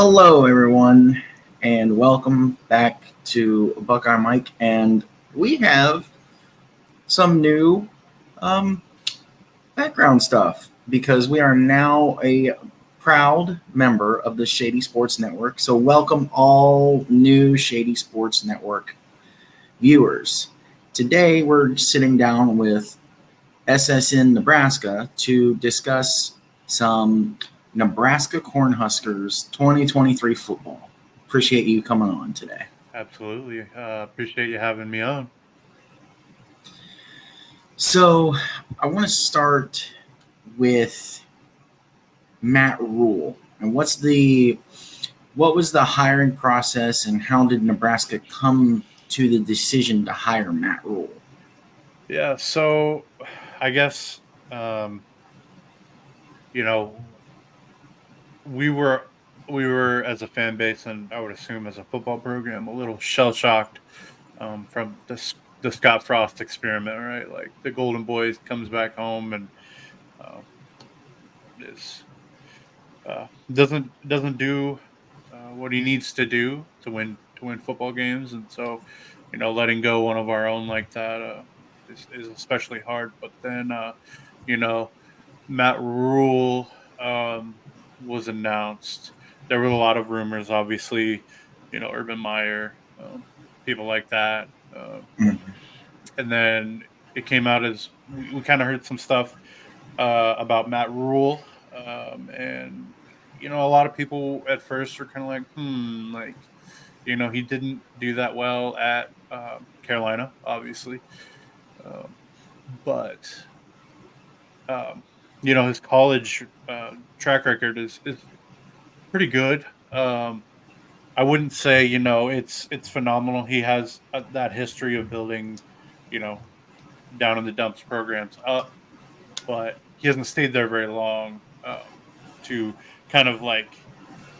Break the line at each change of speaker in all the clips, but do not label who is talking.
Hello, everyone, and welcome back to Buckeye Mike. And we have some new um, background stuff because we are now a proud member of the Shady Sports Network. So, welcome all new Shady Sports Network viewers. Today, we're sitting down with SSN-Nebraska to discuss some Nebraska Cornhuskers 2023 football. Appreciate you coming on today.
Absolutely. Appreciate you having me on.
So, I want to start with Matt Rhule. And what was the hiring process and how did Nebraska come to the decision to hire Matt Rhule?
Yeah, so I guess um, you know we were we were as a fan base, and I would assume as a football program, a little shell shocked from the Scott Frost experiment, right? Like the Golden Boys comes back home and uh, is doesn't do what he needs to do to win football games, and so letting go one of our own like that is especially hard. But then you know Matt Rhule was announced. There were a lot of rumors, obviously, Urban Meyer, people like that, and then it came out as we kind of heard some stuff about Matt Rhule, and a lot of people at first were kind of like, like he didn't do that well at Carolina, obviously, um, but um, his college track record is pretty good. I wouldn't say it's phenomenal. He has that history of building, you know, down in the dumps programs up, but he hasn't stayed there very long to kind of like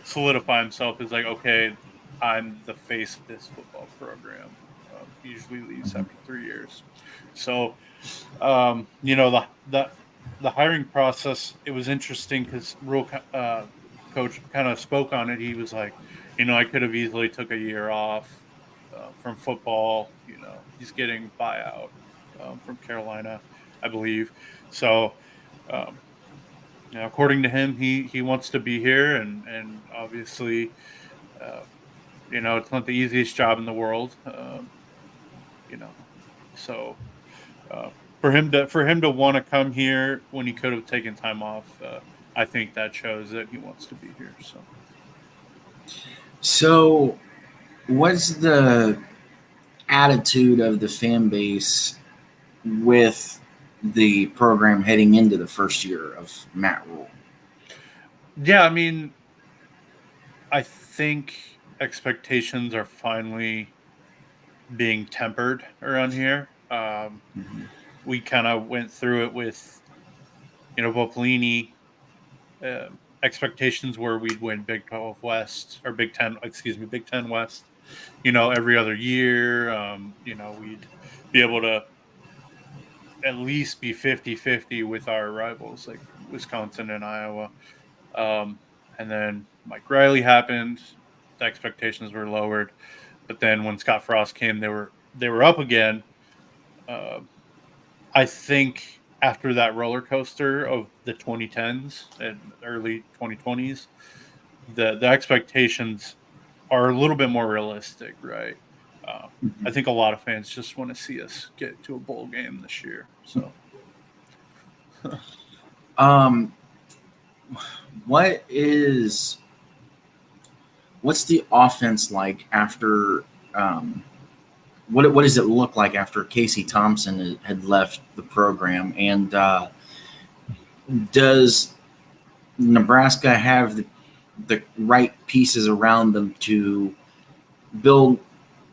solidify himself as like, okay, I'm the face of this football program. He usually leaves after 3 years. So, the hiring process, it was interesting because Rule coach kind of spoke on it. He was like, I could have easily took a year off from football. He's getting buyout from Carolina, I believe. So, um, according to him, he wants to be here, and obviously, uh, it's not the easiest job in the world. You know, so uh, for him to want to come here when he could have taken time off, I think that shows that he wants to be here. So
So, what's the attitude of the fan base with the program heading into the first year of Matt Rhule?
yeah, I mean, I think expectations are finally being tempered around here.
Mhm.
We kind of went through it with Bopolini. Expectations were we'd win Big 12 West or Big 10, excuse me, Big 10 West, every other year. We'd be able to at least be 50-50 with our rivals like Wisconsin and Iowa. Um, and then Mike Riley happened. The expectations were lowered. But then when Scott Frost came, they were up again. Uh, I think after that roller coaster of the 2010s and early 2020s, the expectations are a little bit more realistic, right? I think a lot of fans just want to see us get to a bowl game this year. So,
Um, what is what's the offense like after? What does it look like after Casey Thompson had left the program? And does Nebraska have the right pieces around them to build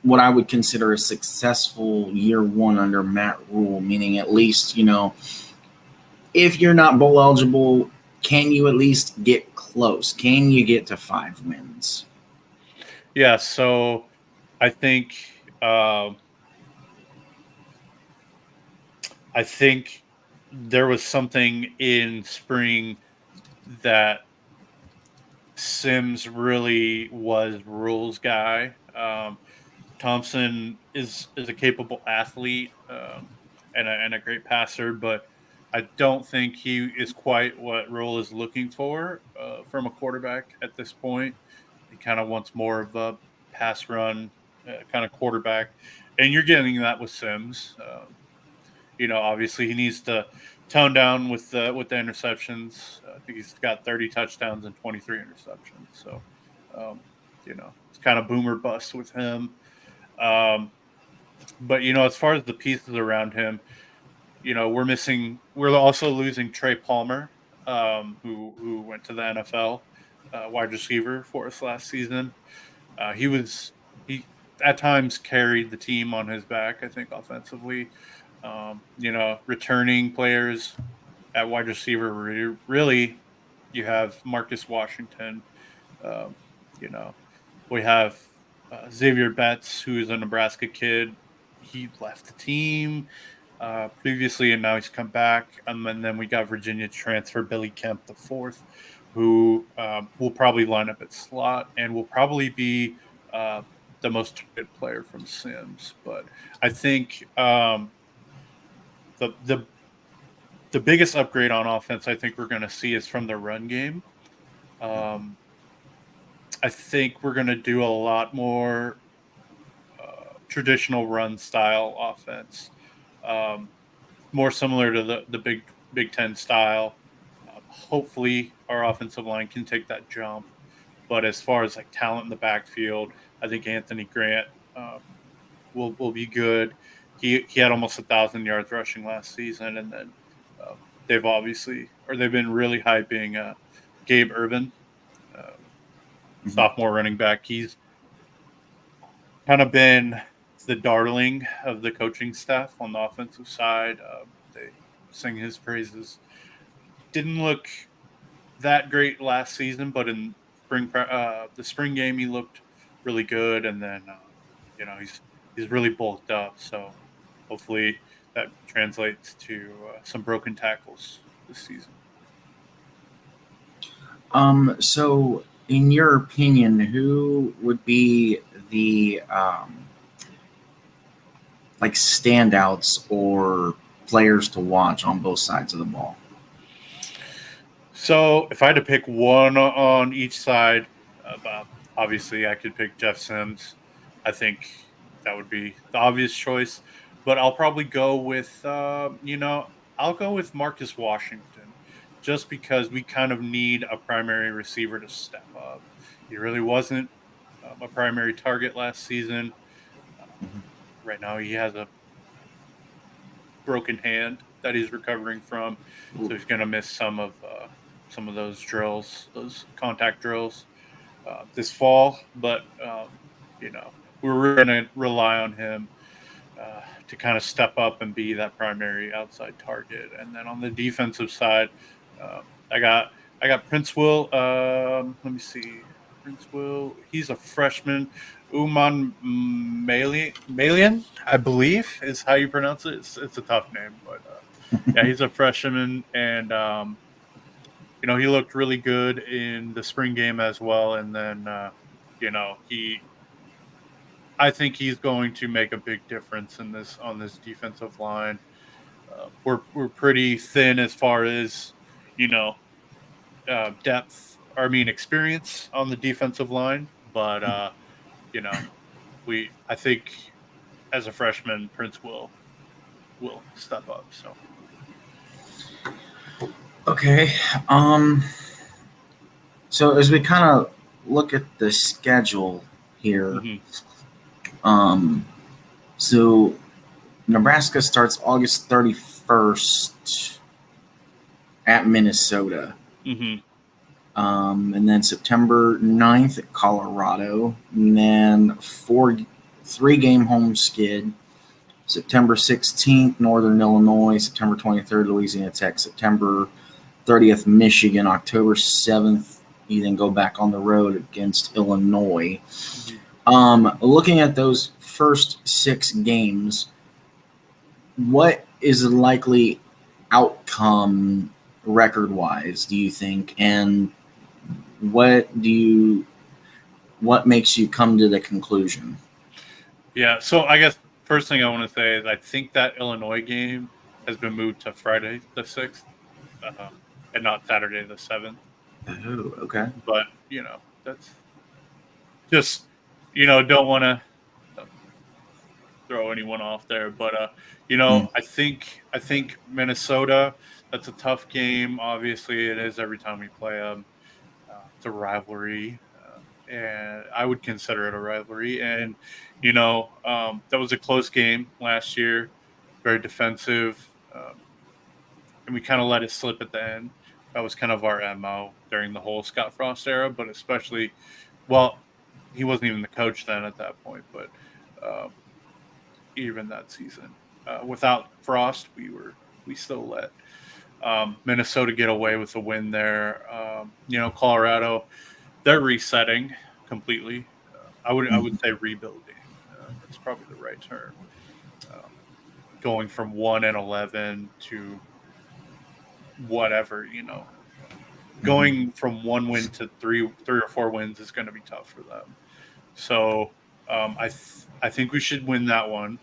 what I would consider a successful year one under Matt Rhule? Meaning, at least if you're not bowl eligible, can you at least get close? Can you get to 5 wins?
yeah, so I think um, I think there was something in spring that Sims really was Rhule's guy. Thompson is a capable athlete and a great passer, but I don't think he is quite what Rhule is looking for from a quarterback at this point. He kind of wants more of a pass run kind of quarterback, and you're getting that with Sims. Obviously he needs to tone down with the interceptions. I think he's got 30 touchdowns and 23 interceptions. So, it's kind of boomer bust with him. Um, but as far as the pieces around him, we're also losing Trey Palmer, who went to the NFL, wide receiver for us last season. He at times carried the team on his back, I think, offensively. Returning players at wide receiver, really, you have Marcus Washington. Um, you know, we have Xavier Betts, who is a Nebraska kid. He left the team previously, and now he's come back. And then we got Virginia transfer Billy Kemp the fourth, who will probably line up at slot and will probably be the most targeted player from Sims. But I think the the biggest upgrade on offense I think we're going to see is from the run game. Um, I think we're going to do a lot more traditional run style offense, um, more similar to the Big Ten style. Hopefully, our offensive line can take that jump. But as far as like talent in the backfield, I think Anthony Grant will be good. He had almost 1,000 yards rushing last season, and then they've been really hyping Gabe Ervin, sophomore running back. He's kind of been the darling of the coaching staff on the offensive side. They sing his praises. Didn't look that great last season, but in the spring game he looked really good, and then he's really bulked up. So hopefully that translates to some broken tackles this season.
So in your opinion, who would be the like standouts or players to watch on both sides of the ball?
So if I had to pick one on each side, obviously I could pick Jeff Sims. I think that would be the obvious choice, but I'll probably go with I'll go with Marcus Washington, just because we kind of need a primary receiver to step up. He really wasn't a primary target last season. Right now he has a broken hand that he's recovering from, so he's going to miss some of those drills, those contact drills this fall. But we're going to rely on him to kind of step up and be that primary outside target. And then on the defensive side, I got Prince Will. Let me see. Prince Will. He's a freshman. Uman Malian, I believe, is how you pronounce it. It's a tough name, but yeah, he's a freshman, and he looked really good in the spring game as well. And then I think he's going to make a big difference on this defensive line. We're pretty thin as far as depth. Experience on the defensive line, but I think as a freshman, Prince will step up. So
okay. So as we kind of look at the schedule here, so Nebraska starts August 31st at Minnesota. And then September 9th at Colorado. And then 3-game home skid. September 16th, Northern Illinois. September 23rd, Louisiana Tech. September 30th, Michigan. October 7th, you then go back on the road against Illinois. Looking at those first 6 games, what is the likely outcome record-wise, do you think? And what makes you come to the conclusion?
Yeah, so I guess first thing I want to say is I think that Illinois game has been moved to Friday the 6th, and not Saturday the 7th.
Oh, okay.
But that's just don't want to throw anyone off there. But I think Minnesota. That's a tough game. Obviously, it is every time we play them. It's a rivalry, and I would consider it a rivalry. And that was a close game last year, very defensive, and we kind of let it slip at the end. That was kind of our MO during the whole Scott Frost era, but especially, well, he wasn't even the coach then at that point, but even that season, without Frost, we still let Minnesota get away with a win there. Colorado, they're resetting completely. I would say rebuilding. That's probably the right term. Going from 1-11 to whatever, going from 1 win to three or 4 wins is going to be tough for them. So I think we should win that one.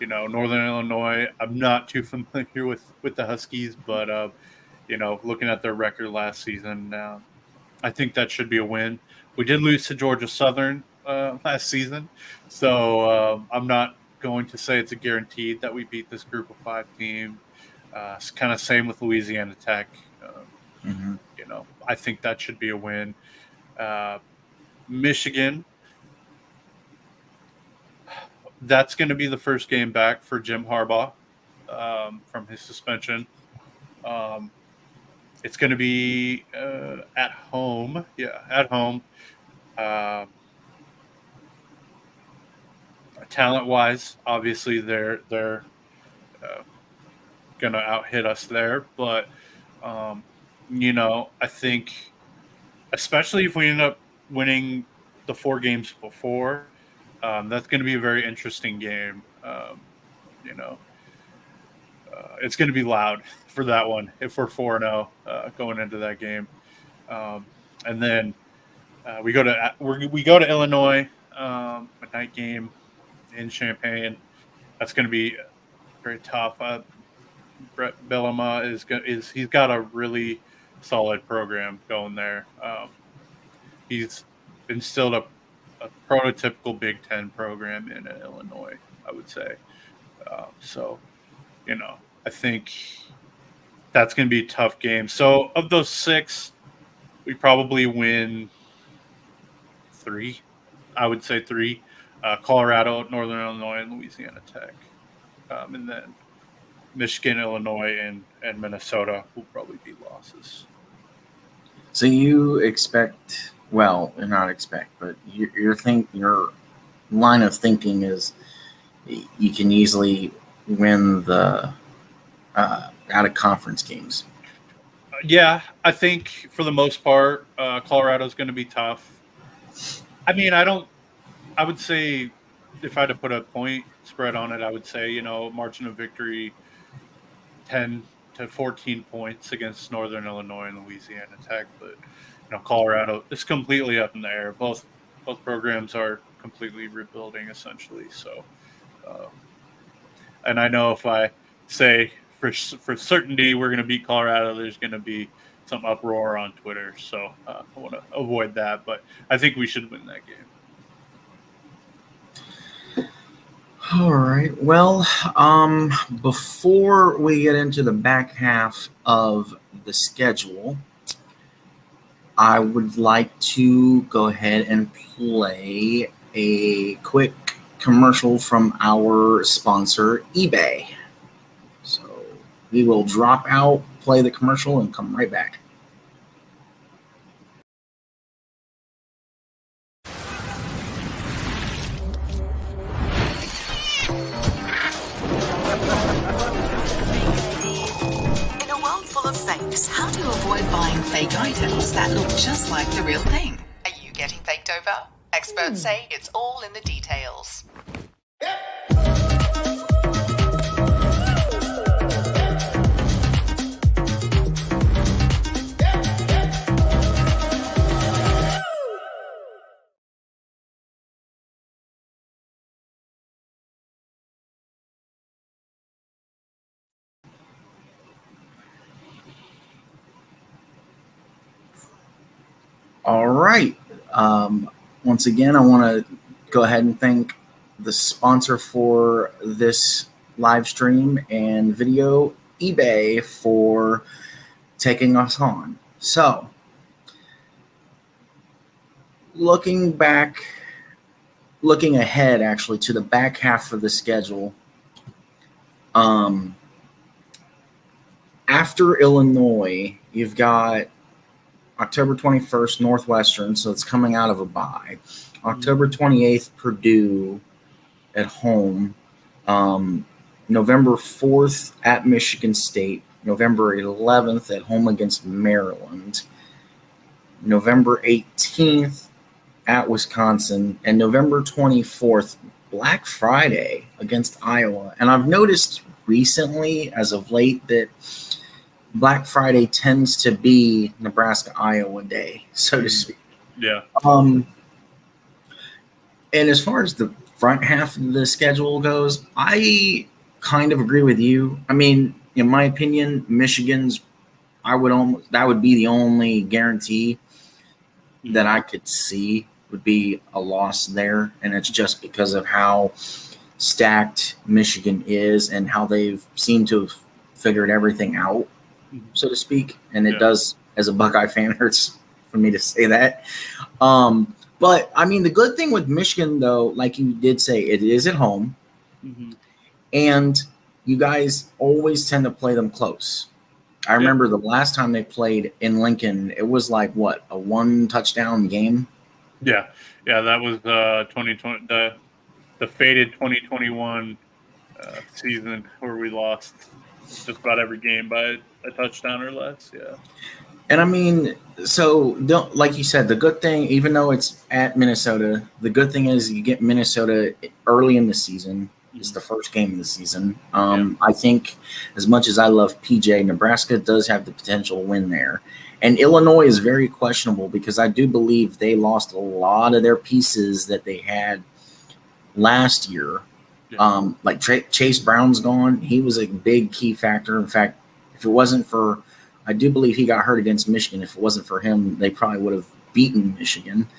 Northern Illinois, I'm not too familiar with the Huskies, but looking at their record last season, I think that should be a win. We did lose to Georgia Southern last season, so I'm not going to say it's a guaranteed that we beat this group of 5 team. It's kind of same with Louisiana Tech. I think that should be a win. Michigan, that's going to be the first game back for Jim Harbaugh from his suspension. It's going to be at home. Yeah, at home. Talent-wise, obviously they're going to out-hit us there. But, I think especially if we end up winning the 4 games before, that's going to be a very interesting game. It's going to be loud for that one if we're 4-0 going into that game. And then we go to Illinois, a night game in Champaign. That's going to be very tough. Brett Bielema he's got a really solid program going there. He's instilled a prototypical Big Ten program in Illinois, I would say. I think that's going to be a tough game. So of those 6, we probably win 3. I would say 3. Colorado, Northern Illinois, and Louisiana Tech. And then Michigan, Illinois, and Minnesota will probably be losses.
So you expect, well, not expect, but your line of thinking is you can easily win the out of conference games.
Yeah, I think for the most part, Colorado's going to be tough. I mean, I would say if I had to put a point spread on it, I would say, margin of victory 10 to 14 points against Northern Illinois and Louisiana Tech. But, Colorado is completely up in the air. Both programs are completely rebuilding essentially. So, and I know if I say for certainty we're going to beat Colorado, there's going to be some uproar on Twitter. So I want to avoid that, but I think we should win that game.
All right. Well, before we get into the back half of the schedule, I would like to go ahead and play a quick commercial from our sponsor, eBay. So we will drop out, play the commercial, and come right back.
How to avoid buying fake items that look just like the real thing.
Are you getting faked over? Experts say it's all in the details.
All right. Once again, I want to go ahead and thank the sponsor for this live stream and video, eBay, for taking us on. So, looking ahead actually to the back half of the schedule, after Illinois, you've got October 21st, Northwestern, so it's coming out of a bye. October 28th, Purdue at home. November 4th at Michigan State. November 11th at home against Maryland. November 18th at Wisconsin. And November 24th, Black Friday against Iowa. And I've noticed recently, as of late, that Black Friday tends to be Nebraska-Iowa Day, so to speak.
Yeah.
And as far as the front half of the schedule goes, I kind of agree with you. I mean, in my opinion, Michigan's, that would be the only guarantee that I could see would be a loss there, and it's just because of how stacked Michigan is and how they've seemed to have figured everything out, so to speak. And it does, as a Buckeye fan, hurts for me to say that. But, I mean, the good thing with Michigan, though, like you did say, it is at home. Mm-hmm. And you guys always tend to play them close. I remember the last time they played in Lincoln, it was like, what, a one-touchdown game?
Yeah. Yeah, that was 2020, the faded 2021 season where we lost just about every game by a touchdown or less. Yeah.
And I mean, so like you said, the good thing, even though it's at Minnesota, the good thing is you get Minnesota early in the season. It's the first game of the season. I think as much as I love PJ, Nebraska does have the potential to win there. And Illinois is very questionable because I do believe they lost a lot of their pieces that they had last year. Yeah. Like Chase Brown's gone. He was a big key factor. In fact, if it wasn't for, I do believe he got hurt against Michigan. If it wasn't for him, they probably would have beaten Michigan.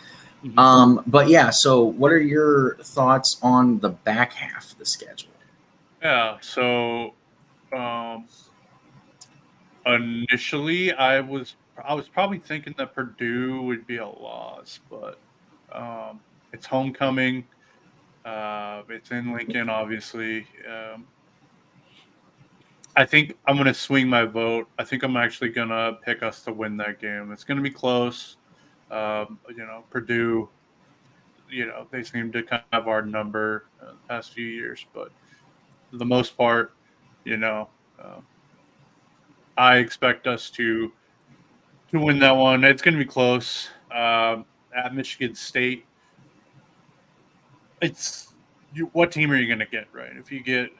Mm-hmm. But yeah, so what are your thoughts on the back half of the schedule?
Yeah, so initially I was probably thinking that Purdue would be a loss, but it's homecoming. It's in Lincoln, obviously. I think I'm going to swing my vote. I think I'm actually going to pick us to win that game. It's going to be close. Purdue, they seem to kind of have our number the past few years, but for the most part, I expect us to win that one. It's going to be close. At Michigan State, what team are you going to get, right? If you get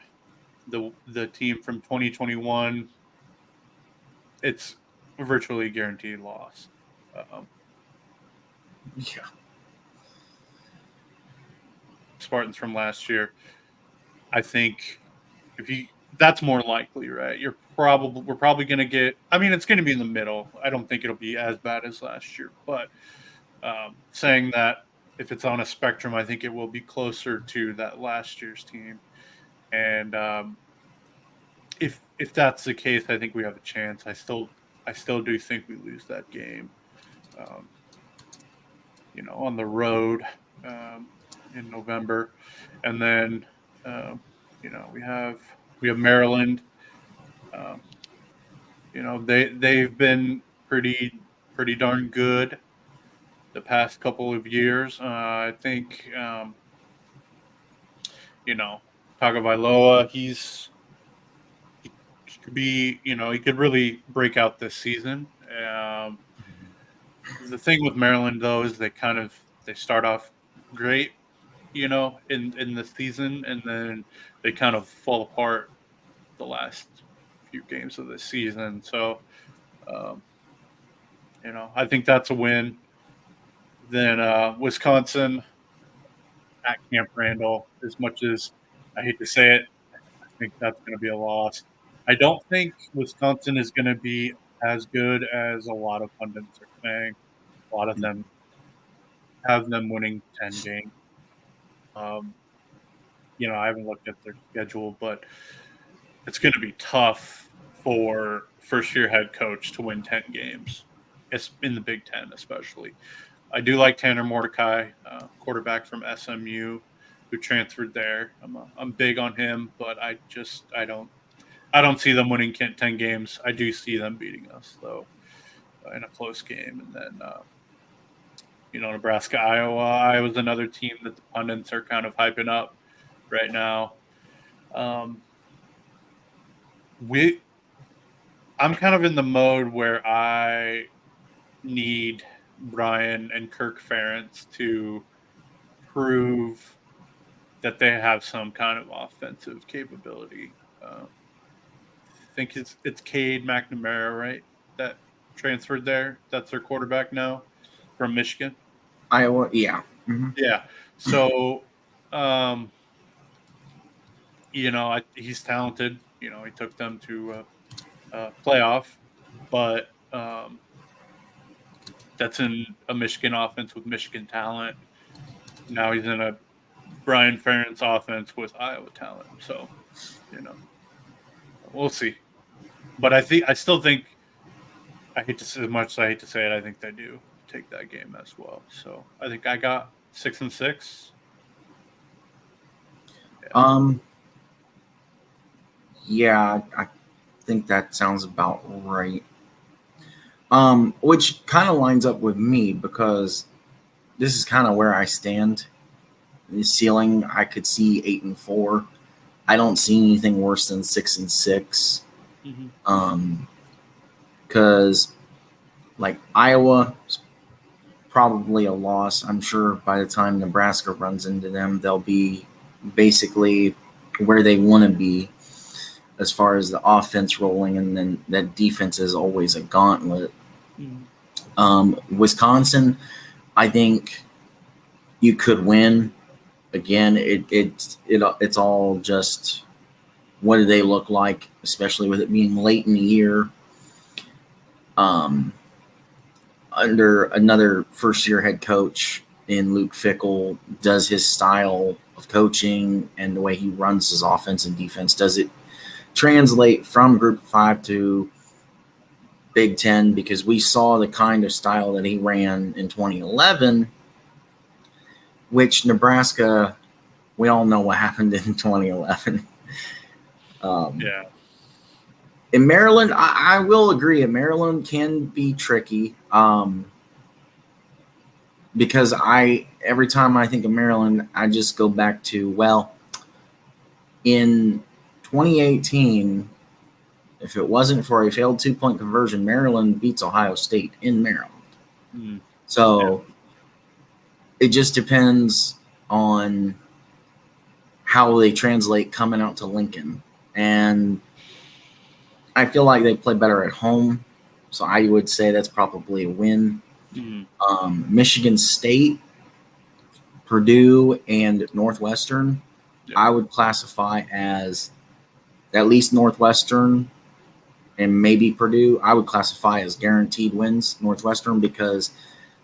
the team from 2021, it's a virtually guaranteed loss. Spartans from last year, I think that's more likely, right? We're probably going to get, I mean, it's going to be in the middle. I don't think it'll be as bad as last year, but saying that if it's on a spectrum, I think it will be closer to that last year's team. And if that's the case, I think we have a chance. I still do think we lose that game. On the road in November, and then we have Maryland. They've been pretty darn good the past couple of years. I think Tagovailoa, he could be, he could really break out this season. The thing with Maryland, though, is they start off great, in the season, and then they kind of fall apart the last few games of the season. So, I think that's a win. Then Wisconsin at Camp Randall, as much as I hate to say it, I think that's going to be a loss. I don't think Wisconsin is going to be as good as a lot of pundits are saying. A lot of them have them winning 10 games. I haven't looked at their schedule, but it's going to be tough for first-year head coach to win 10 games. It's in the Big Ten, especially. I do like Tanner Mordecai, quarterback from SMU, who transferred there. I'm big on him, but I don't see them winning 10 games. I do see them beating us though in a close game, and then Nebraska, Iowa. Iowa's another team that the pundits are kind of hyping up right now. I'm kind of in the mode where I need Brian and Kirk Ferentz to prove that they have some kind of offensive capability. I think it's Cade McNamara, right? That transferred there. That's their quarterback now from Michigan.
Iowa, yeah. Mm-hmm.
Yeah. So, he's talented. He took them to a playoff, but that's in a Michigan offense with Michigan talent. Now he's in a Brian Ferentz offense with Iowa talent. So, we'll see. But I still think, as much as I hate to say it, I think they do take that game as well. So I think I got 6-6.
Yeah. Yeah, I think that sounds about right. Which kind of lines up with me because this is kind of where I stand. The ceiling, I could see 8-4. I don't see anything worse than 6-6.
Mm-hmm.
Because like Iowa, probably a loss. I'm sure by the time Nebraska runs into them, they'll be basically where they want to be as far as the offense rolling, and then that defense is always a gauntlet.
Mm-hmm.
Wisconsin, I think you could win. Again, it's all just what do they look like, especially with it being late in the year. Under another first-year head coach in Luke Fickell, does his style of coaching and the way he runs his offense and defense, does it translate from Group 5 to Big Ten? Because we saw the kind of style that he ran in 2011, which Nebraska, we all know what happened in 2011.
Yeah.
In Maryland, I will agree. Maryland can be tricky because every time I think of Maryland, I just go back to, well, in 2018, if it wasn't for a failed 2-point conversion, Maryland beats Ohio State in Maryland.
Mm.
So it just depends on how they translate coming out to Lincoln. And I feel like they play better at home, so I would say that's probably a win.
Mm-hmm.
Michigan State, Purdue, and Northwestern, I would classify as at least Northwestern and maybe Purdue. I would classify as guaranteed wins Northwestern because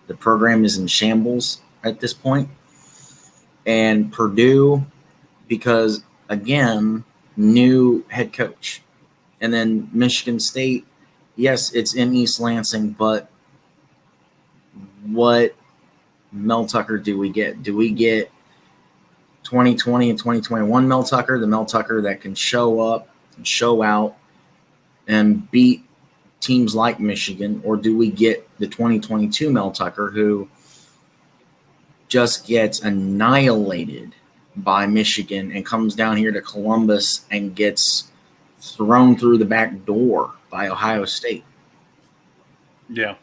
the program is in shambles at this point. And Purdue because, again, new head coach. And then Michigan State, yes, it's in East Lansing, but what Mel Tucker do we get? Do we get 2020 and 2021 Mel Tucker, the Mel Tucker that can show up and show out and beat teams like Michigan? Or do we get the 2022 Mel Tucker who just gets annihilated by Michigan and comes down here to Columbus and gets thrown through the back door by Ohio State?
Yeah.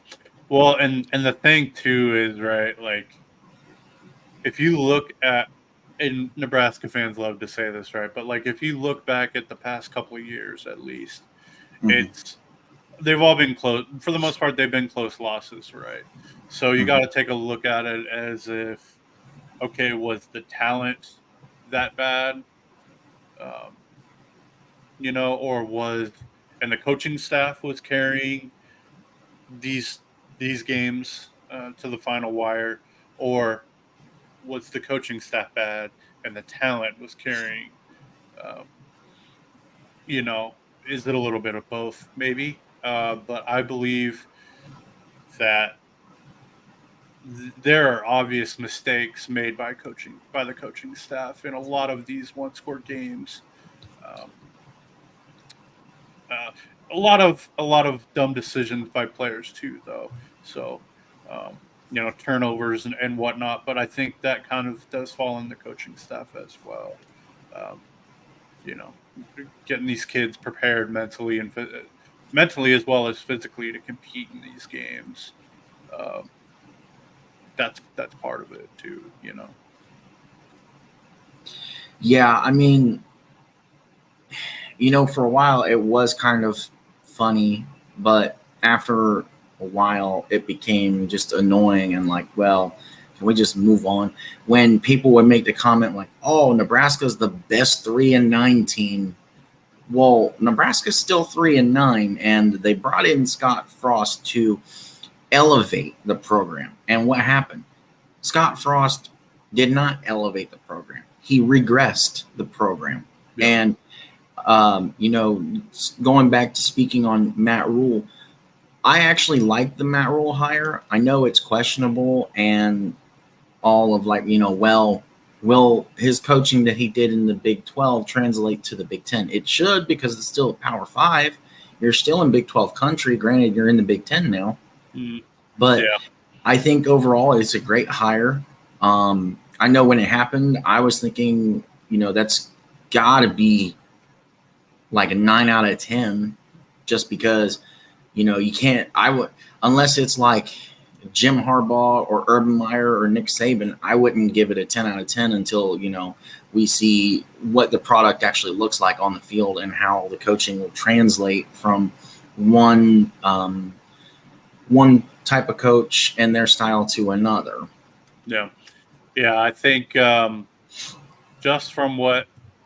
Well, and the thing too is, right, like if you look at, and Nebraska fans love to say this, right, but like if you look back at the past couple of years at least, they've all been close. For the most part, they've been close losses, right? So you got to take a look at it as if, okay, was the talent that bad? Or and the coaching staff was carrying these games, to the final wire, or was the coaching staff bad and the talent was carrying? Um, is it a little bit of both? Maybe, but I believe that there are obvious mistakes made by the coaching staff in a lot of these one-score games. Um, uh, a lot of dumb decisions by players too, though. So, turnovers and whatnot. But I think that kind of does fall on the coaching staff as well. Um, you know, Getting these kids prepared mentally as well as physically to compete in these games. Um, that's part of it too.
Yeah, I mean, for a while it was kind of funny, but after a while it became just annoying and like, well, can we just move on? When people would make the comment like, oh, Nebraska's the best 3-9 team. Well, Nebraska's still 3-9, and they brought in Scott Frost to elevate the program. And what happened? Scott Frost did not elevate the program. He regressed the program. Yeah. And going back to speaking on Matt Rhule, I actually like the Matt Rhule hire. I know it's questionable and all of will his coaching that he did in the Big 12 translate to the Big 10? It should, because it's still a Power 5. You're still in Big 12 country. Granted, you're in the Big 10 now. But yeah. I think overall it's a great hire. I know when it happened, I was thinking, that's got to be like a 9 out of 10, just because, you can't. Unless it's like Jim Harbaugh or Urban Meyer or Nick Saban, I wouldn't give it a 10 out of 10 until, we see what the product actually looks like on the field and how the coaching will translate from one type of coach and their style to another.
Yeah. I think just from what,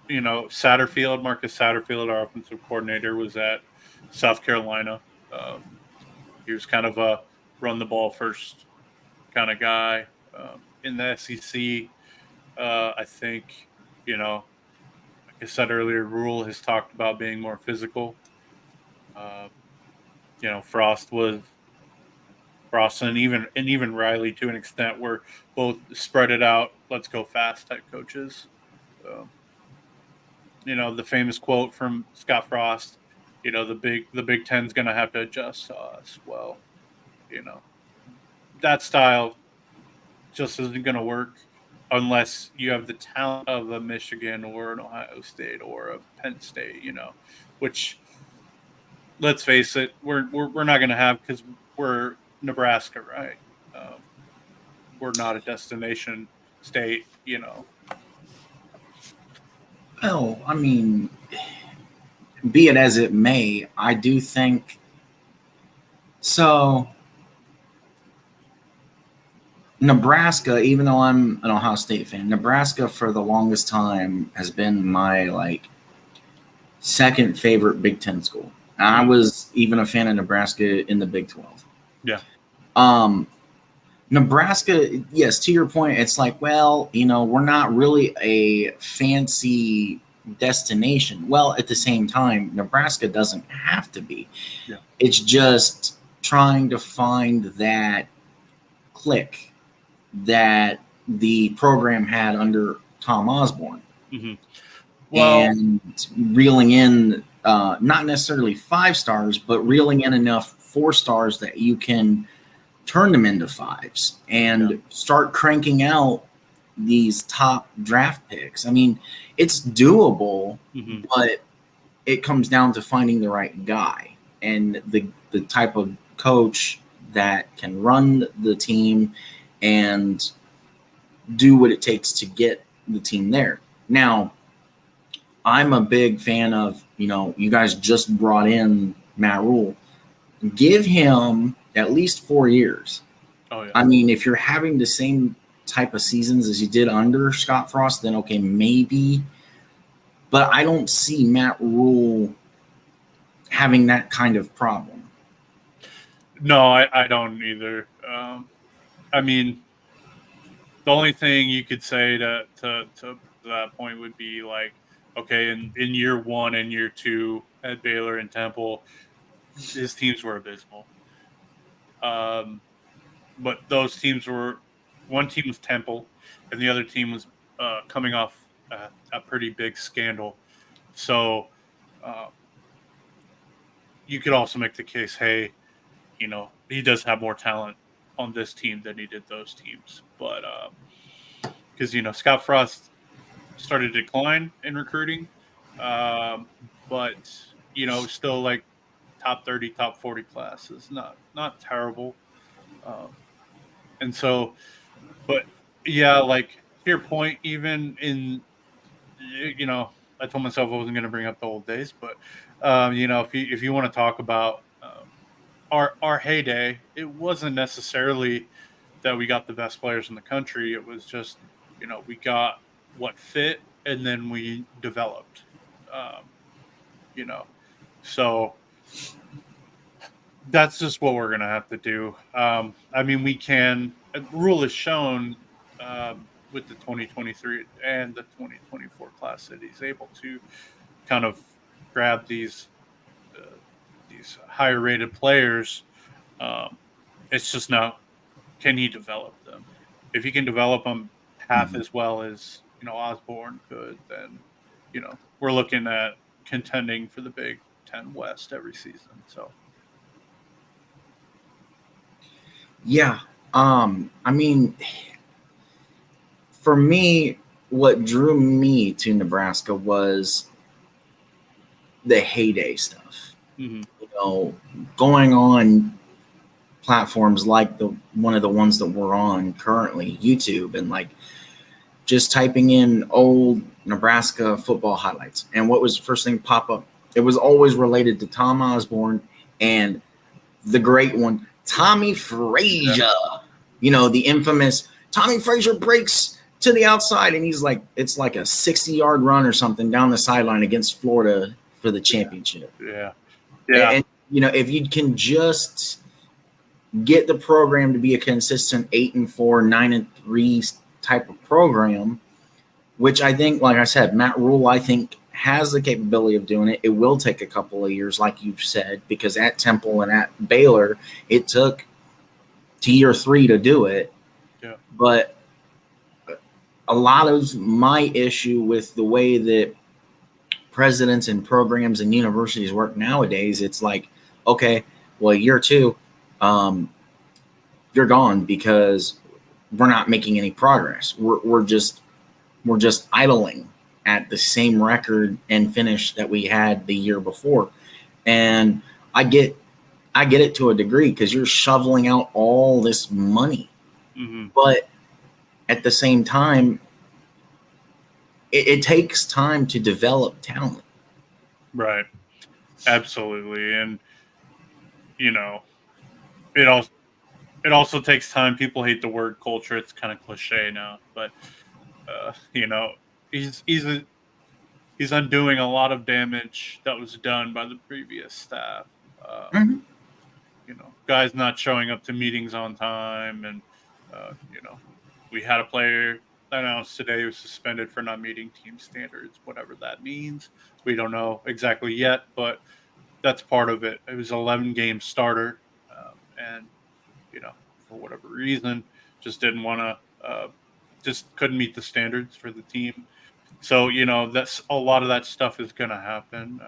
Marcus Satterfield, our offensive coordinator, was at South Carolina. He was kind of a run the ball first kind of guy. In the SEC, I think, like I said earlier, Rhule has talked about being more physical. Frost and even Riley, to an extent, were both spread it out, let's go fast type coaches. The famous quote from Scott Frost, the Big Ten's going to have to adjust to us. Well, that style just isn't going to work unless you have the talent of a Michigan or an Ohio State or a Penn State, which, let's face it, we're not going to have, because we're Nebraska, right? We're not a destination state,
Well, I mean, be it as it may, I do think so. Nebraska, even though I'm an Ohio State fan, Nebraska for the longest time has been my second favorite Big Ten school. I was even a fan of Nebraska in the Big 12.
Yeah.
Nebraska, yes, to your point, it's like, well, we're not really a fancy destination. Well, at the same time, Nebraska doesn't have to be.
Yeah.
It's just trying to find that click that the program had under Tom Osborne.
Mm-hmm. Well,
and reeling in not necessarily 5 stars, but reeling in enough 4 stars that you can turn them into 5s and start cranking out these top draft picks. I mean, it's doable, but it comes down to finding the right guy and the type of coach that can run the team and do what it takes to get the team there. Now, I'm a big fan of, you guys just brought in Matt Rhule. Give him at least 4 years.
Oh, yeah.
I mean, if you're having the same type of seasons as you did under Scott Frost, then okay, maybe. But I don't see Matt Rhule having that kind of problem.
No, I don't either. I mean, the only thing you could say to that point would be like, okay, in year 1 and year 2 at Baylor and Temple, his teams were abysmal. But those teams were, one team was Temple, and the other team was coming off a pretty big scandal. So you could also make the case, hey, he does have more talent on this team than he did those teams. But because Scott Frost started to decline in recruiting, but still like top 30, top 40 class is not terrible. And so, but yeah, like to your point, even in I told myself I wasn't going to bring up the old days, but if you want to talk about our heyday, it wasn't necessarily that we got the best players in the country. It was just we got what fit, and then we developed. Um, so that's just what we're gonna have to do. I mean, we can. Rhule has shown with the 2023 and the 2024 class that he's able to kind of grab these higher rated players. It's just now, can he develop them? If he can develop them half as well as Osborne could, then we're looking at contending for the Big Ten West every season. So
Yeah. I mean, for me, what drew me to Nebraska was the heyday stuff.
mm-hmm.
Going on platforms like the one of the ones that we're on currently, YouTube, and like just typing in old Nebraska football highlights. And what was the first thing pop up? It was always related to Tom Osborne and the great one, Tommy Frazier. The infamous Tommy Frazier breaks to the outside, and he's like, it's like a 60-yard run or something down the sideline against Florida for the championship.
Yeah.
And if you can just get the program to be a consistent 8-4, 9-3 type of program, which I think, like I said, Matt Rhule, I think, has the capability of doing it. It will take a couple of years, like you've said, because at Temple and at Baylor, it took to year 3 to do it.
Yeah.
But a lot of my issue with the way that presidents and programs and universities work nowadays, it's like, okay, well, year 2, you're gone because we're not making any progress. We're just idling at the same record and finish that we had the year before. And I get it to a degree because you're shoveling out all this money.
Mm-hmm.
But at the same time, it takes time to develop talent.
Right. Absolutely. And, it also takes time. People hate the word culture. It's kind of cliche now, but, he's undoing a lot of damage that was done by the previous staff. Guys not showing up to meetings on time. And, we had a player announced today who was suspended for not meeting team standards, whatever that means. We don't know exactly yet, but that's part of it. It was an 11-game starter, and for whatever reason, just didn't want to, just couldn't meet the standards for the team. So that's a lot of that stuff is going to happen,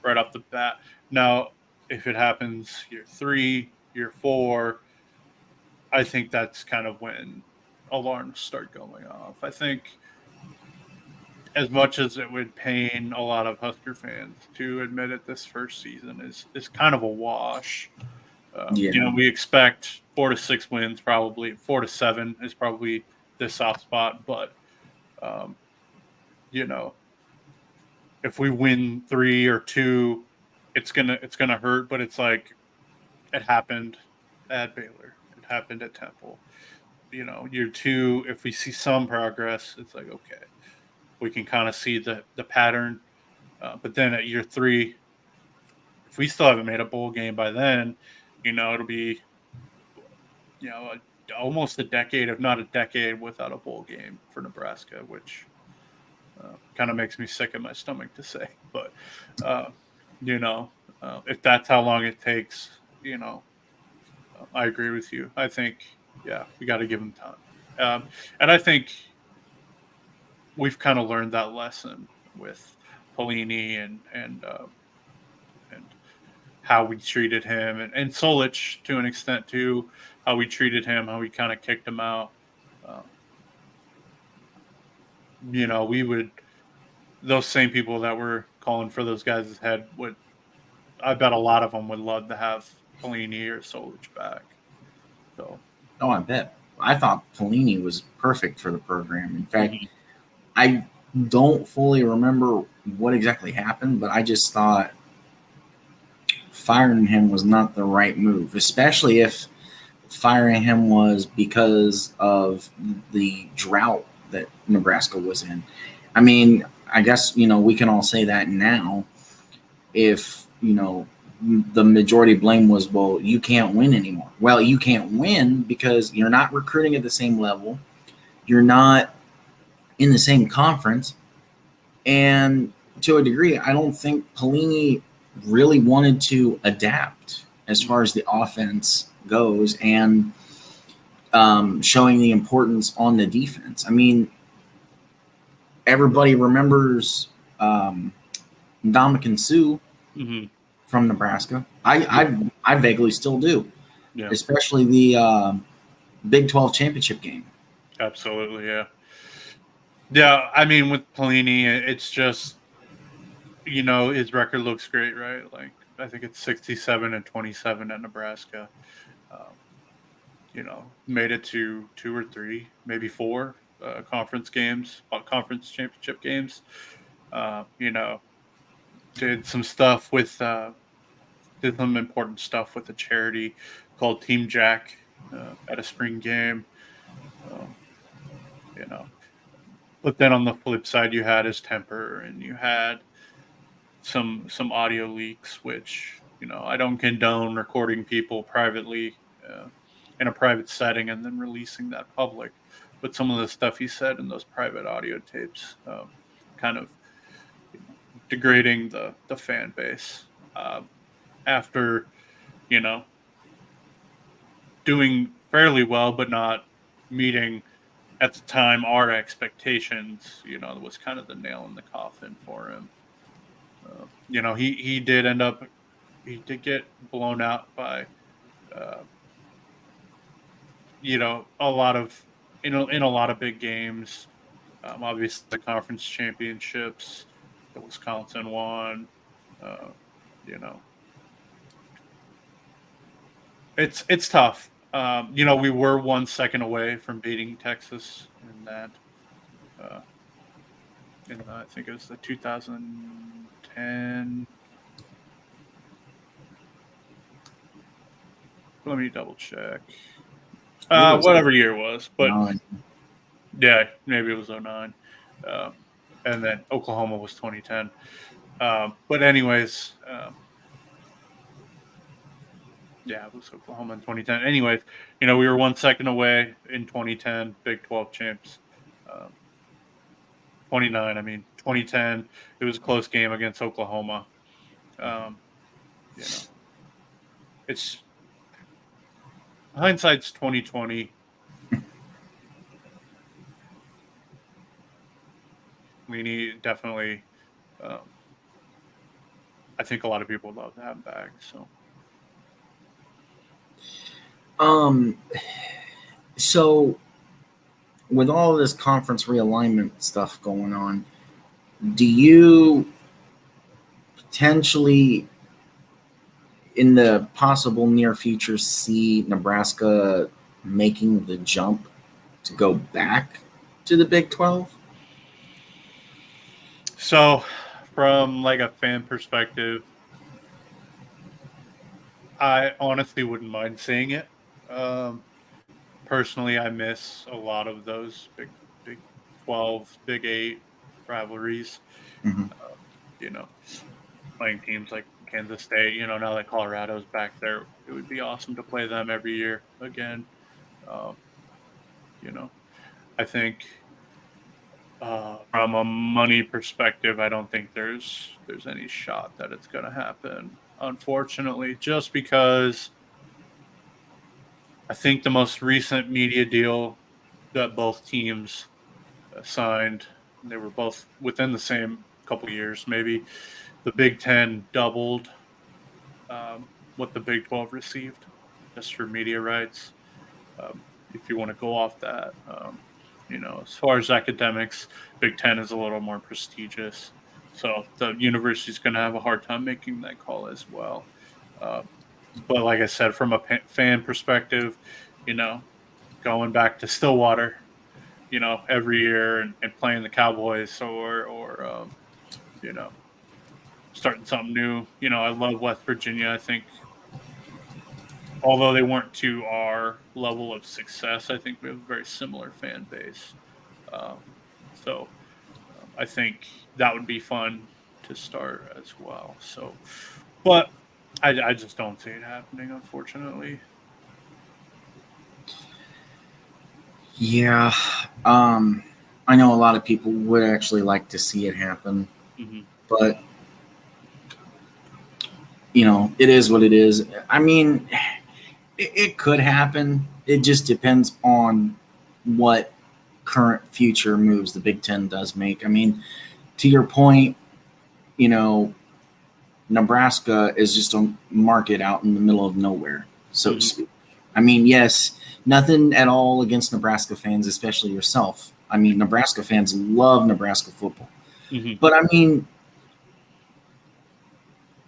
right off the bat. Now, if it happens year 3, year 4, I think that's kind of when alarms start going off. I think as much as it would pain a lot of Husker fans to admit it, this first season is kind of a wash. We expect 4 to 6 wins, probably 4 to 7 is probably the soft spot. But, if we win 3 or 2, it's gonna hurt. But it's like it happened at Baylor, it happened at Temple. Year 2, if we see some progress, it's like, okay, we can kind of see the pattern. But then at year 3, if we still haven't made a bowl game by then, it'll be almost a decade, if not a decade, without a bowl game for Nebraska, which kind of makes me sick in my stomach to say. But, if that's how long it takes, I agree with you. I think, we got to give them time. And I think we've kind of learned that lesson with Pelini and how we treated him, and Solich to an extent too, how we treated him, how we kind of kicked him out. Um, we would, those same people that were calling for those guys' head would, I bet a lot of them would love to have Pelini or Solich back. So,
Oh, I bet. I thought Pelini was perfect for the program. In fact, I don't fully remember what exactly happened, but I just thought firing him was not the right move, especially if firing him was because of the drought that Nebraska was in. I mean, I guess, we can all say that now. If, the majority blame was, well, you can't win anymore. Well, you can't win because you're not recruiting at the same level. You're not in the same conference. And to a degree, I don't think Pelini really wanted to adapt as far as the offense goes and showing the importance on the defense. I mean, everybody remembers Ndamukong Suh from Nebraska. I vaguely still do, especially the Big 12 championship game.
Absolutely, yeah. Yeah, I mean, with Pelini, it's just, his record looks great, right? Like, I think it's 67-27 at Nebraska. Made it to 2 or 3, maybe 4 conference championship games. Did some stuff with, did some important stuff with a charity called Team Jack at a spring game. But then on the flip side, you had his temper, and you had some audio leaks, which I don't condone recording people privately in a private setting and then releasing that public. But some of the stuff he said in those private audio tapes, kind of degrading the fan base after doing fairly well, but not meeting at the time our expectations. Was kind of the nail in the coffin for him. He did get blown out by a lot of in a lot of big games. Obviously, the conference championships that Wisconsin won. It's tough. We were 1 second away from beating Texas in that. I think it was the 2010. Let me double check. Whatever year it was, but
9.
yeah, maybe it was 09. And then Oklahoma was 2010. But anyways, it was Oklahoma in 2010. Anyways, we were 1 second away in 2010, Big 12 champs. 2010, it was a close game against Oklahoma. It's hindsight's 2020. We need definitely. I think a lot of people would love to have him back.
So with all of this conference realignment stuff going on, do you potentially in the possible near future see Nebraska making the jump to go back to the Big 12?
So from like a fan perspective, I honestly wouldn't mind seeing it. Personally, I miss a lot of those Big 12, Big 8 rivalries. Playing teams like Kansas State, now that Colorado's back there, it would be awesome to play them every year again. Um, I think from a money perspective, I don't think there's any shot that it's going to happen. Unfortunately, just because I think the most recent media deal that both teams signed, they were both within the same couple years. Maybe the Big Ten doubled what the Big 12 received just for media rights. If you want to go off that, as far as academics, Big Ten is a little more prestigious. So the university is going to have a hard time making that call as well. But like I said, from a fan perspective, going back to Stillwater, every year and playing the Cowboys or starting something new. I love West Virginia. I think although they weren't to our level of success, I think we have a very similar fan base. So I think that would be fun to start as well. So, but I just don't see it happening, unfortunately.
Yeah. I know a lot of people would actually like to see it happen, but it is what it is. I mean, it could happen. It just depends on what current future moves the Big Ten does make. I mean, to your point, Nebraska is just a market out in the middle of nowhere, so to speak. I mean, yes, nothing at all against Nebraska fans, especially yourself. I mean, Nebraska fans love Nebraska football. But I mean,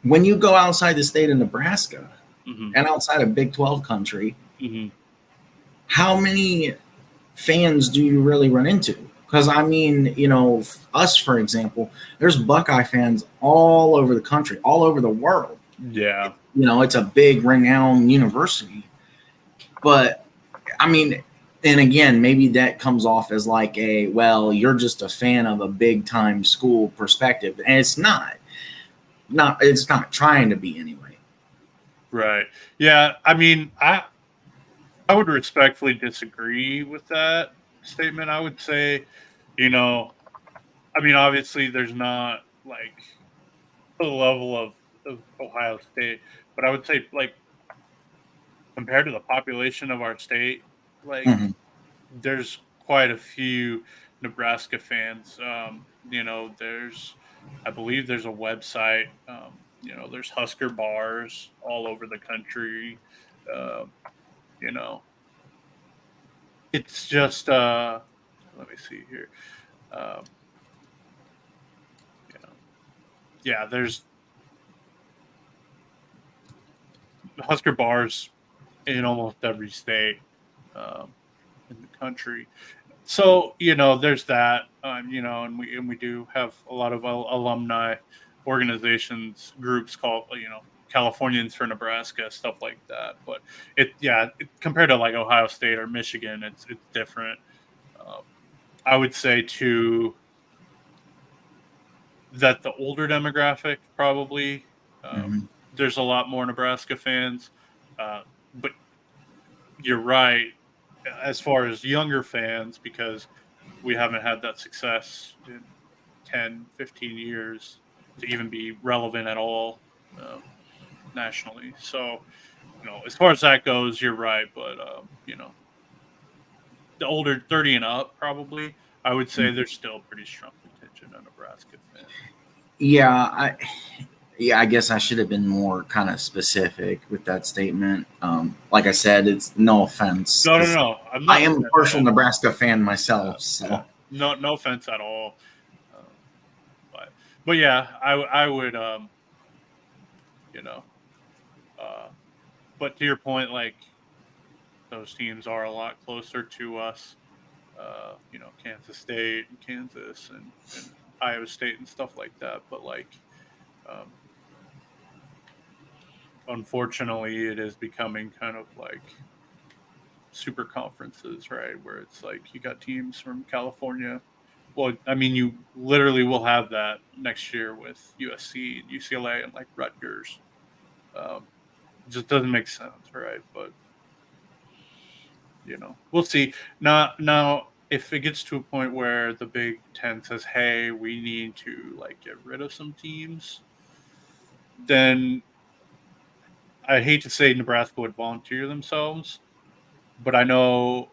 when you go outside the state of Nebraska and outside of Big 12 country, how many fans do you really run into? Because, I mean, us, for example, there's Buckeye fans all over the country, all over the world.
Yeah.
It's a big, renowned university. But, I mean, and again, maybe that comes off as like you're just a fan of a big-time school perspective. And it's not. It's not trying to be anyway.
Right. Yeah. I mean, I would respectfully disagree with that statement. I would say, obviously there's not like the level of Ohio State, but I would say like compared to the population of our state, like there's quite a few Nebraska fans. I believe there's a website. There's Husker bars all over the country. It's just let me see here. There's Husker bars in almost every state in the country. So there's that. And we do have a lot of alumni organizations, groups called Californians for Nebraska, stuff like that. But compared to like Ohio State or Michigan, it's different. I would say too that the older demographic probably there's a lot more Nebraska fans, but you're right as far as younger fans because we haven't had that success in 10, 15 years to even be relevant at all nationally. So, as far as that goes, you're right. But, the older 30 and up, probably, I would say there's still pretty strong contingent of Nebraska fans.
Yeah, I guess I should have been more kind of specific with that statement. Like I said, it's no offense.
No.
I am a partial Nebraska fan myself. So
no offense at all. But yeah, I would, but to your point, like those teams are a lot closer to us. Kansas State and Kansas and Iowa State and stuff like that. But like, unfortunately, it is becoming kind of like super conferences, right? Where it's like you got teams from California. Well, I mean, you literally will have that next year with USC and UCLA and like Rutgers. It just doesn't make sense, right? But we'll see. Now, if it gets to a point where the Big Ten says, "Hey, we need to like get rid of some teams," then I hate to say Nebraska would volunteer themselves, but I know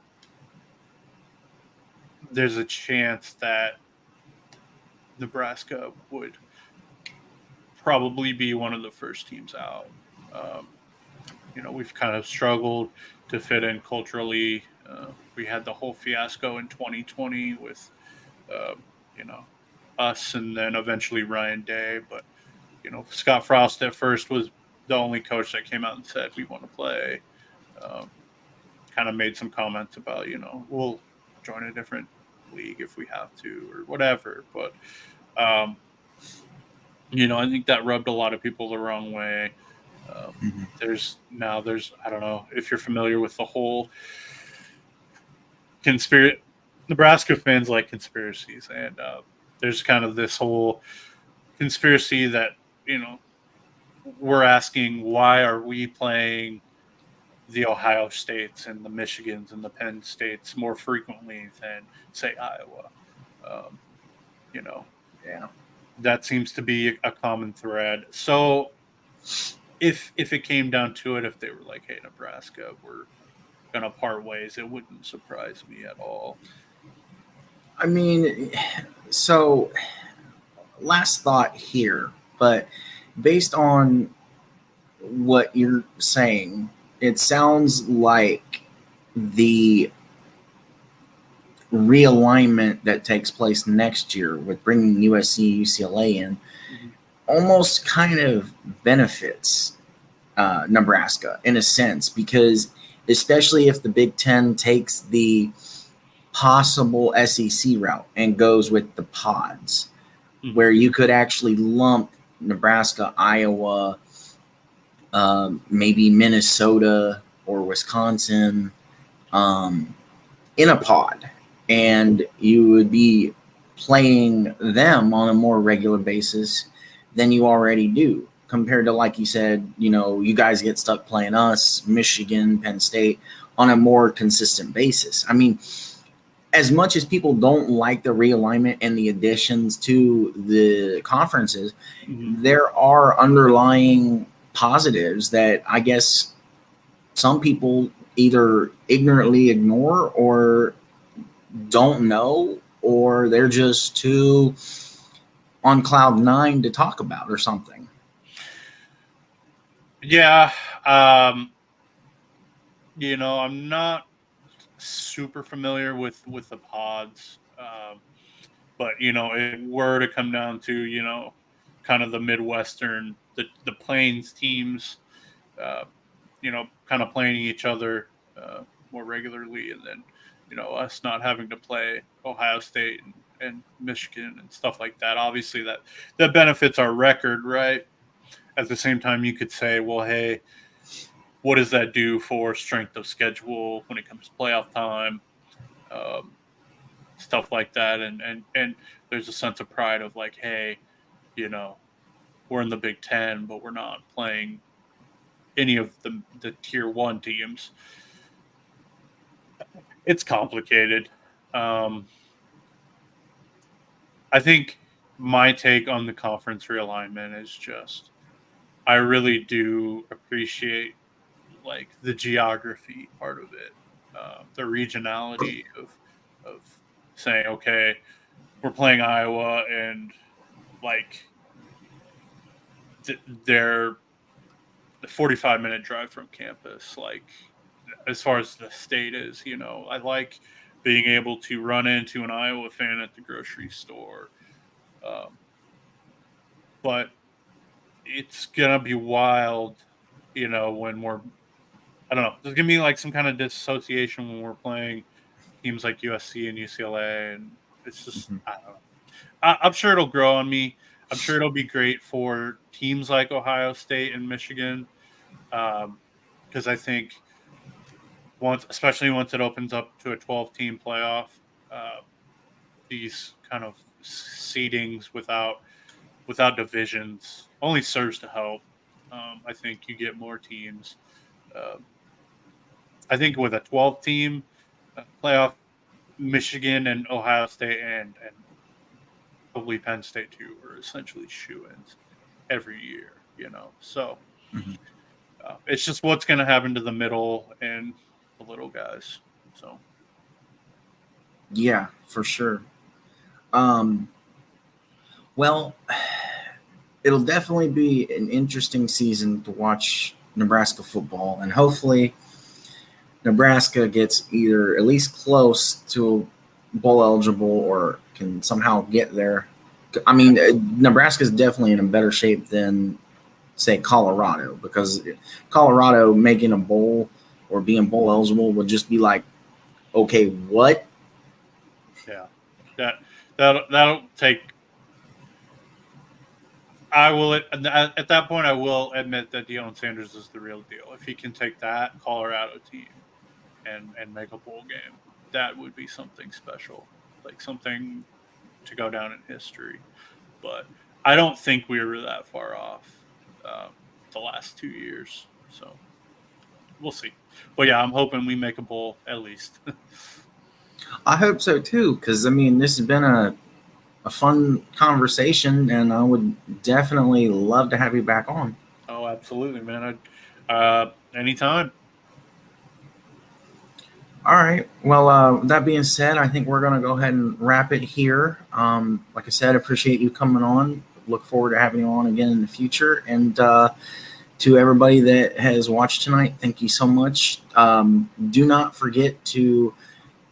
there's a chance that Nebraska would probably be one of the first teams out. Um, we've kind of struggled to fit in culturally. We had the whole fiasco in 2020 with, uh, you know, us and then eventually Ryan Day. But, Scott Frost at first was the only coach that came out and said, we want to play. Um, kind of made some comments about, we'll join a different league if we have to or whatever. But, I think that rubbed a lot of people the wrong way. There's I don't know if you're familiar with the whole conspiracy. Nebraska fans like conspiracies, and there's kind of this whole conspiracy that we're asking, why are we playing the Ohio States and the Michigans and the Penn States more frequently than say Iowa?
Yeah.
That seems to be a common thread. So if it came down to it, if they were like, hey, Nebraska, we're gonna part ways, it wouldn't surprise me at all.
I mean, so last thought here, but based on what you're saying, it sounds like the realignment that takes place next year with bringing USC, UCLA in almost kind of benefits Nebraska in a sense, because especially if the Big Ten takes the possible SEC route and goes with the pods, where you could actually lump Nebraska, Iowa, maybe Minnesota or Wisconsin in a pod, and you would be playing them on a more regular basis than you already do, compared to, like you said, you guys get stuck playing us, Michigan, Penn State, on a more consistent basis. I mean, as much as people don't like the realignment and the additions to the conferences, there are underlying positives that I guess some people either ignorantly ignore or don't know, or they're just too on cloud nine to talk about or something.
Yeah. I'm not super familiar with the pods. But, if it were to come down to, kind of the Midwestern, the Plains teams, kind of playing each other more regularly, and then, us not having to play Ohio State and Michigan and stuff like that. Obviously, that benefits our record, right? At the same time, you could say, well, hey, what does that do for strength of schedule when it comes to playoff time? Stuff like that, and there's a sense of pride of like, hey, we're in the Big Ten, but we're not playing any of the tier 1 teams. It's complicated. I think my take on the conference realignment is just, I really do appreciate like the geography part of it, the regionality of saying, okay, we're playing Iowa, and like they're the 45-minute drive from campus. Like, as far as the state is, I like being able to run into an Iowa fan at the grocery store. But it's gonna be wild, when we're, I don't know, there's gonna be like some kind of dissociation when we're playing teams like USC and UCLA, and it's just, I don't know. I'm sure it'll grow on me. I'm sure it'll be great for teams like Ohio State and Michigan, because I think especially once it opens up to a 12-team playoff, these kind of seedings without divisions only serves to help. I think you get more teams. I think with a 12 team playoff, Michigan and Ohio State and probably Penn State too are essentially shoo-ins every year, So it's just what's going to happen to the middle and the little guys. So
Yeah, for sure. Well, it'll definitely be an interesting season to watch Nebraska football, and hopefully Nebraska gets either at least close to bowl eligible or can somehow get there. I mean, Nebraska is definitely in a better shape than, say, Colorado, because Colorado making a bowl or being bowl eligible would just be like, okay, what?
Yeah, that'll take. I will at that point. I will admit that Deion Sanders is the real deal. If he can take that Colorado team and make a bowl game, that would be something special, like something to go down in history. But I don't think we were that far off the last 2 years. So we'll see. But yeah, I'm hoping we make a bowl at least.
I hope so too, because I mean, this has been a fun conversation, and I would definitely love to have you back on.
Oh, absolutely, man. Anytime.
All right. Well, that being said, I think we're going to go ahead and wrap it here. Like I said, appreciate you coming on. Look forward to having you on again in the future. And to everybody that has watched tonight, thank you so much. Do not forget to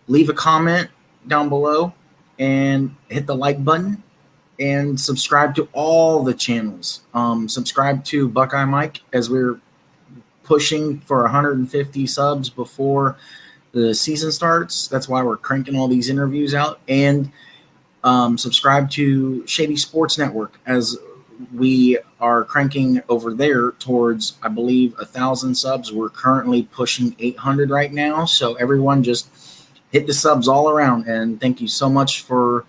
leave a comment down below and hit the like button and subscribe to all the channels. Subscribe to Buckeye Mike, as we're pushing for 150 subs before the season starts. That's why we're cranking all these interviews out. And subscribe to Shady Sports Network, as we are cranking over there towards, I believe, 1,000 subs. We're currently pushing 800 right now. So everyone just hit the subs all around. And thank you so much for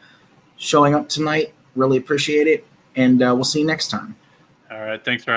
showing up tonight. Really appreciate it. And we'll see you next time.
All right. Thanks for